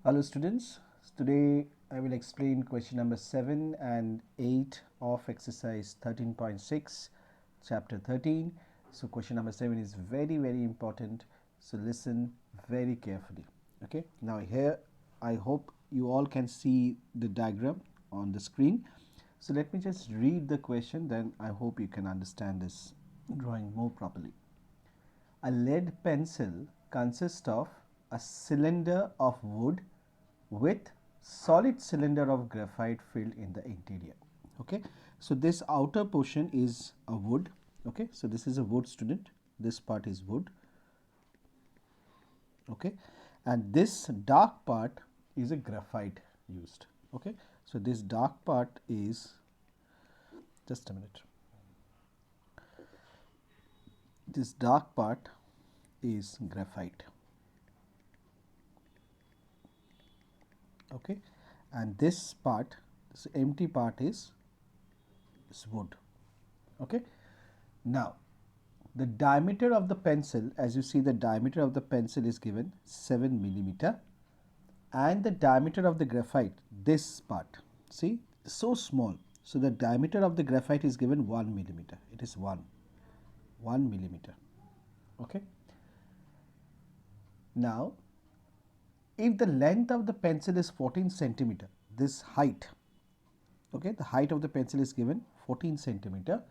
Hello students, today I will explain question number 7 and 8 of exercise 13.6 chapter 13. So question number 7 is very important, so listen very carefully. Okay, now here I hope you all can see the diagram on the screen. So let me just read the question, then I hope you can understand this drawing more properly. A lead pencil consists of a cylinder of wood with solid cylinder of graphite filled in the interior. Okay, so this outer portion is a wood. Okay, so this is a wood, student. This part is wood. Okay, and this dark part is a graphite used. Okay, so this dark part is, just a minute, this dark part is graphite. Okay, and this part, this empty part is wood. Okay, now the diameter of the pencil, as you see, the diameter of the pencil is given 7 millimeter, and the diameter of the graphite, this part, see, so small, so the diameter of the graphite is given 1 millimeter. It is 1 millimeter. Okay, now if the length of the pencil is 14 centimeter, this height, okay, the height of the pencil is given 14 centimeter,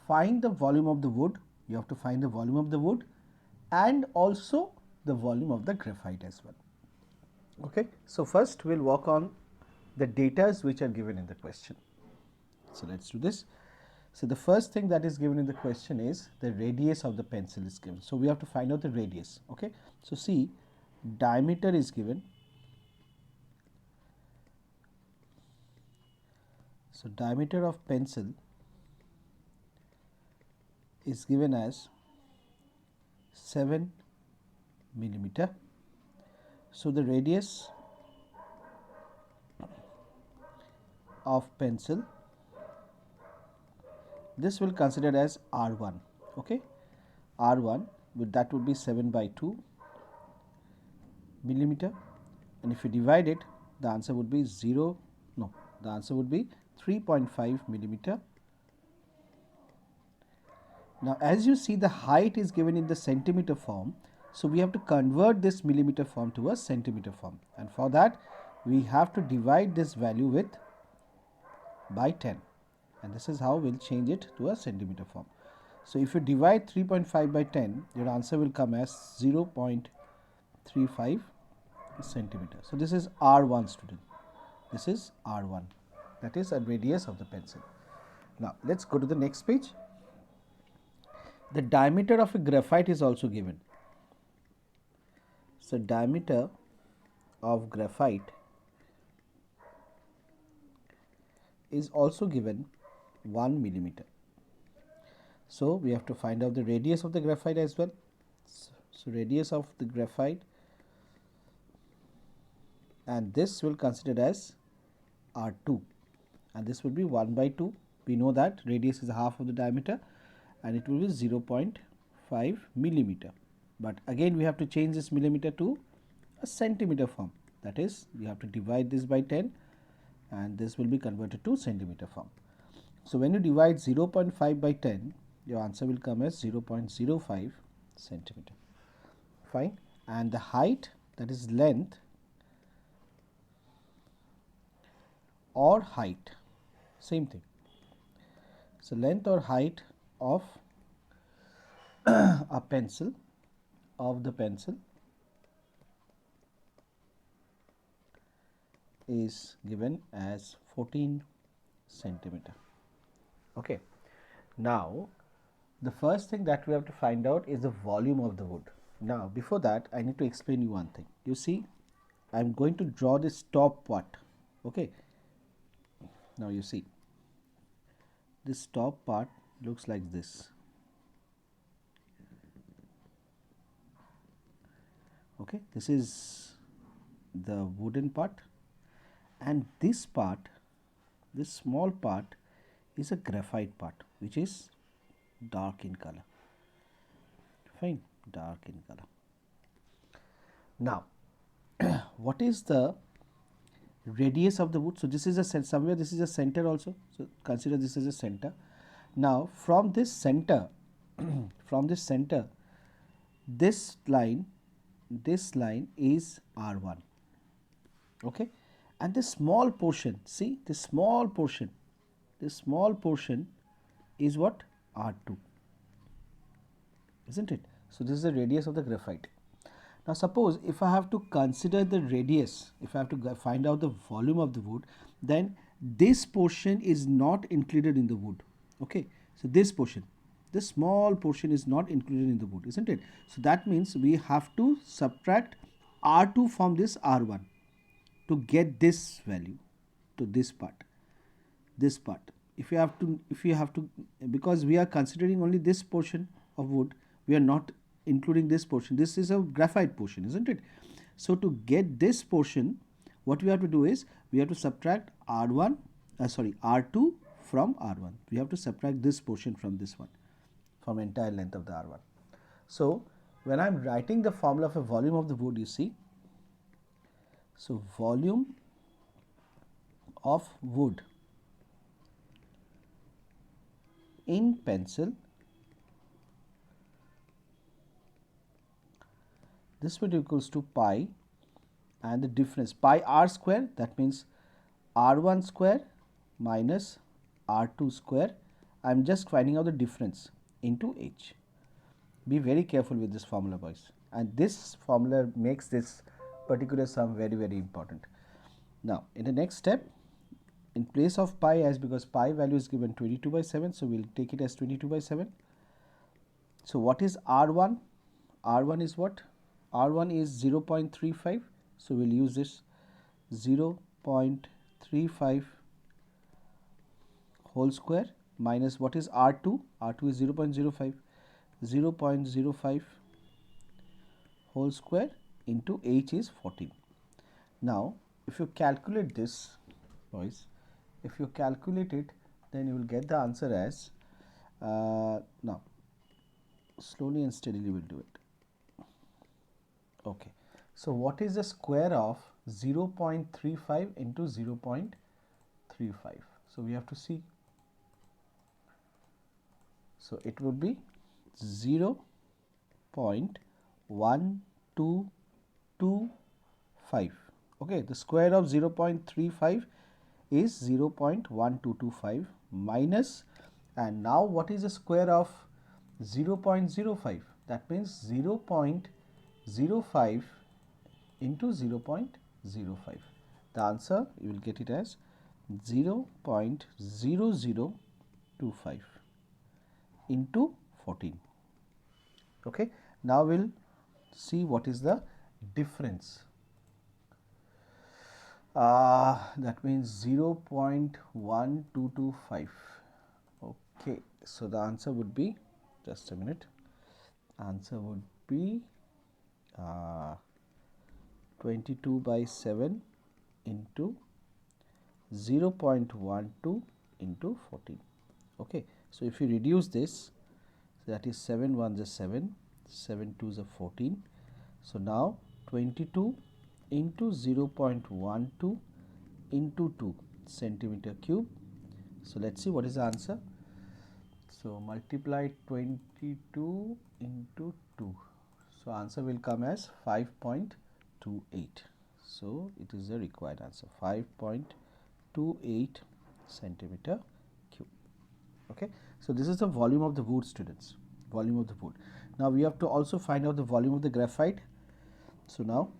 find the volume of the wood. You have to find the volume of the wood and also the volume of the graphite as well. Okay, so first we'll work on the datas which are given in the question. So let's do this. So the first thing that is given in the question is the radius of the pencil is given. So we have to find out the radius. Okay, so see, diameter is given. So diameter of pencil is given as 7 millimeter. So the radius of pencil, this will consider as R1. Okay, R1 that would be 7/2 millimeter, and if you divide it, the answer would be 3.5 millimeter. Now as you see, the height is given in the centimeter form, so we have to convert this millimeter form to a centimeter form, and for that we have to divide this value with by 10, and this is how we'll change it to a centimeter form. So if you divide 3.5 by 10, your answer will come as 0.35 centimeter. So this is R1, student. This is R1, that is a radius of the pencil. Now let's go to the next page. The diameter of a graphite is also given. So diameter of graphite is also given 1 millimeter. So we have to find out the radius of the graphite as well. So radius of the graphite, and this will consider as R2, and this will be 1/2. We know that radius is half of the diameter, and it will be 0.5 millimeter. But again we have to change this millimeter to a centimeter form. That is, you have to divide this by 10, and this will be converted to centimeter form. So when you divide 0.5 by 10, your answer will come as 0.05 centimeter. Fine. And the height, that is length or height, same thing. So length or height of a pencil, of the pencil, is given as 14 centimeter. Okay, now the first thing that we have to find out is the volume of the wood. Now before that, I need to explain you one thing. You see, I am going to draw this top part. Okay, now you see, this top part looks like this. Okay, this is the wooden part, and this part, this small part, is a graphite part, which is dark in color. Fine, dark in color. Now what is the radius of the wood? So this is a somewhere this is a center also, so consider this as a center. Now from this center from this center, this line is R1, okay, and this small portion, see this small portion is what? R2, isn't it? So this is the radius of the graphite. Now suppose if I have to consider the radius, if I have to find out the volume of the wood, then this portion is not included in the wood, okay. So this portion, this small portion is not included in the wood, isn't it? So that means we have to subtract R2 from this R1 to get this value, to this part. If you have to, because we are considering only this portion of wood, we are not including this portion. This is a graphite portion, isn't it? So to get this portion, what we have to do is we have to subtract R2 from R1. We have to subtract this portion from this one, from entire length of the R1. So when I'm writing the formula for volume of the wood, you see, so volume of wood in pencil, this will equals to pi, and the difference pi r square, that means R1 square minus R2 square. I am just finding out the difference into H. Be very careful with this formula, boys, and this formula makes this particular sum very, very important. Now in the next step, in place of pi, as because pi value is given 22/7, so we will take it as 22/7. So what is R1? R1 is what? R1 is 0.35, so we will use this 0.35 whole square minus what is R2? R2 is 0.05, 0.05 whole square into H is 14. Now if you calculate this, boys, if you calculate it, then you will get the answer as, now slowly and steadily we'll do it. Okay, so what is the square of 0.35 into 0.35? So we have to see. So it would be 0.1225. Okay, the square of 0.35 is 0.1225 minus, and now what is the square of 0.05? That means 0.05 into 0.05. The answer, you will get it as 0.0025 into 14. Okay, now we'll see what is the difference. That means 0.1225. Okay, so the answer would be, just a minute, answer would be 22/7 into 0.12 into 14. Okay, so if you reduce this, so that is 7 1s are 7, 7 2s are 14. So now 22 into 0.12 into 2 centimeter cube. So let's see what is the answer. So multiply 22 into 2. So answer will come as 5.28. So it is the required answer, 5.28 centimeter cube. Okay, so this is the volume of the wood, students, volume of the wood. Now we have to also find out the volume of the graphite. So now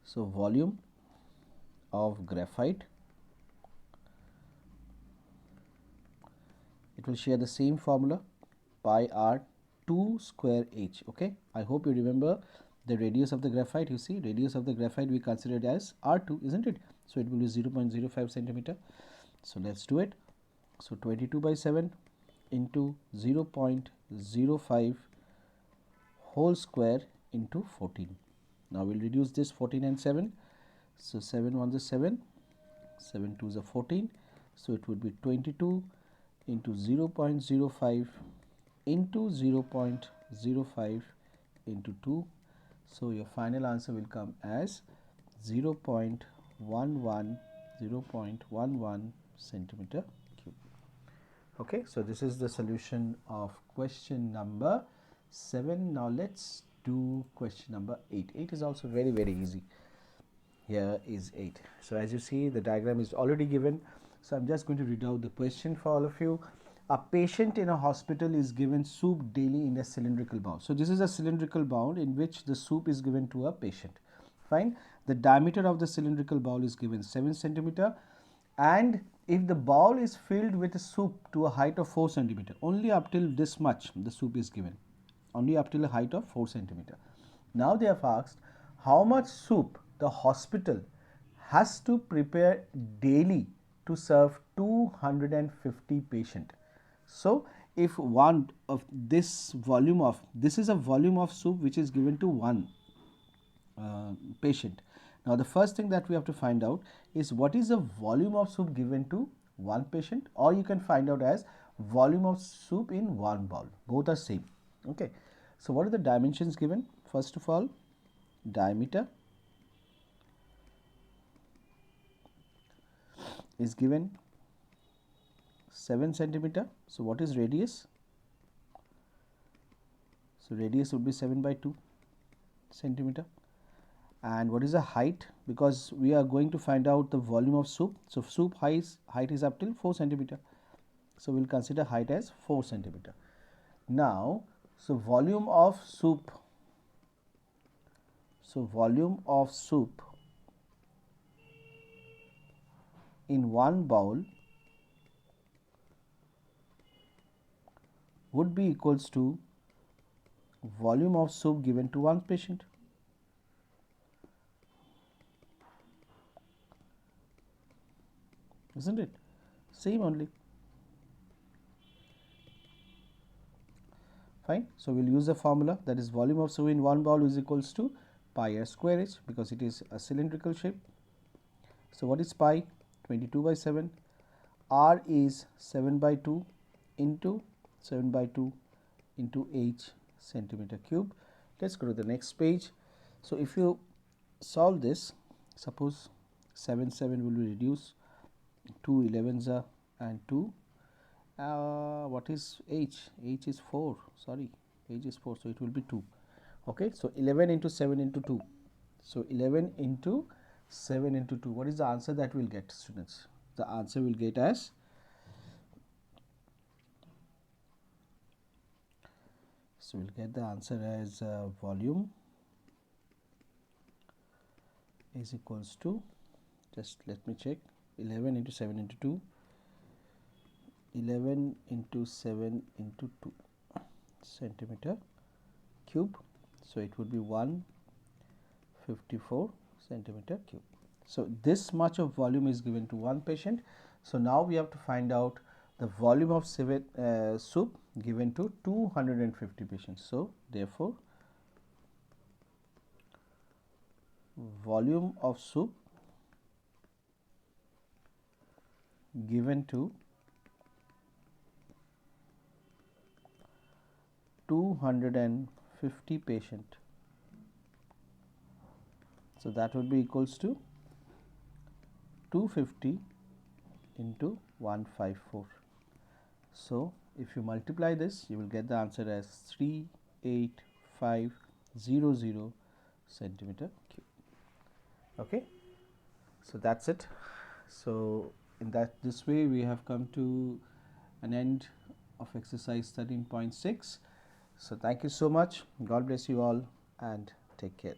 so volume of graphite, it will share the same formula, pi r 2 square h. Okay, I hope you remember the radius of the graphite. You see, radius of the graphite we considered as R2, isn't it? So it will be 0.05 centimeter. So let's do it. So 22/7 into 0.05 whole square into 14. Now we'll reduce this 14 and 7. So 7 1s are 7, 7 2s are 14. So it would be 22 into 0.05 into 0.05 into 2. So your final answer will come as 0.11 centimeter cube. Okay, so this is the solution of question number 7. Now let's do question number 8. 8 is also very easy. Here is 8. So as you see, the diagram is already given. So I'm just going to read out the question for all of you. A patient in a hospital is given soup daily in a cylindrical bowl. So this is a cylindrical bowl in which the soup is given to a patient. Fine. The diameter of the cylindrical bowl is given 7 centimeter, and if the bowl is filled with soup to a height of 4 centimeter, only up till this much the soup is given, only up till a height of 4 centimeter. Now they have asked how much soup the hospital has to prepare daily to serve 250 patients. So if one of this volume of, this is a volume of soup which is given to one patient. Now the first thing that we have to find out is what is the volume of soup given to one patient, or you can find out as volume of soup in one bowl. Both are same. Okay. So what are the dimensions given? First of all, diameter is given 7 centimeter. So what is radius? So radius would be 7/2 centimeter. And what is the height? Because we are going to find out the volume of soup. So soup height is up till 4 centimeter. So we'll consider height as 4 centimeter. Now, so volume of soup. So volume of soup in one bowl would be equals to volume of soup given to one patient. Isn't it? Same only. Fine. So we'll use the formula, that is volume of soup in one bowl is equals to pi r square h, because it is a cylindrical shape. So what is pi? 22/7. R is 7/2 into 7/2 into h centimeter cube. Let's go to the next page. So if you solve this, suppose 7 will be reduced, 2 11s are, and 2 what is h? H is 4, sorry, h is 4, so it will be 2. Okay, so 11 into 7 into 2. So 11 into 7 into 2. What is the answer that we'll get, students? The answer will get as, so we'll get the answer as volume is equals to, just let me check, 11 into 7 into 2, 11 into 7 into 2 centimeter cube. So it would be 154 centimeter cube. So this much of volume is given to one patient. So now we have to find out the volume of soup given to 250 patients. So therefore volume of soup given to 250 patient. So that would be equals to 250 into 154. So if you multiply this, you will get the answer as 38500 centimeter cube. Okay, so that's it. So in this way we have come to an end of exercise 13.6. So thank you so much. God bless you all and take care.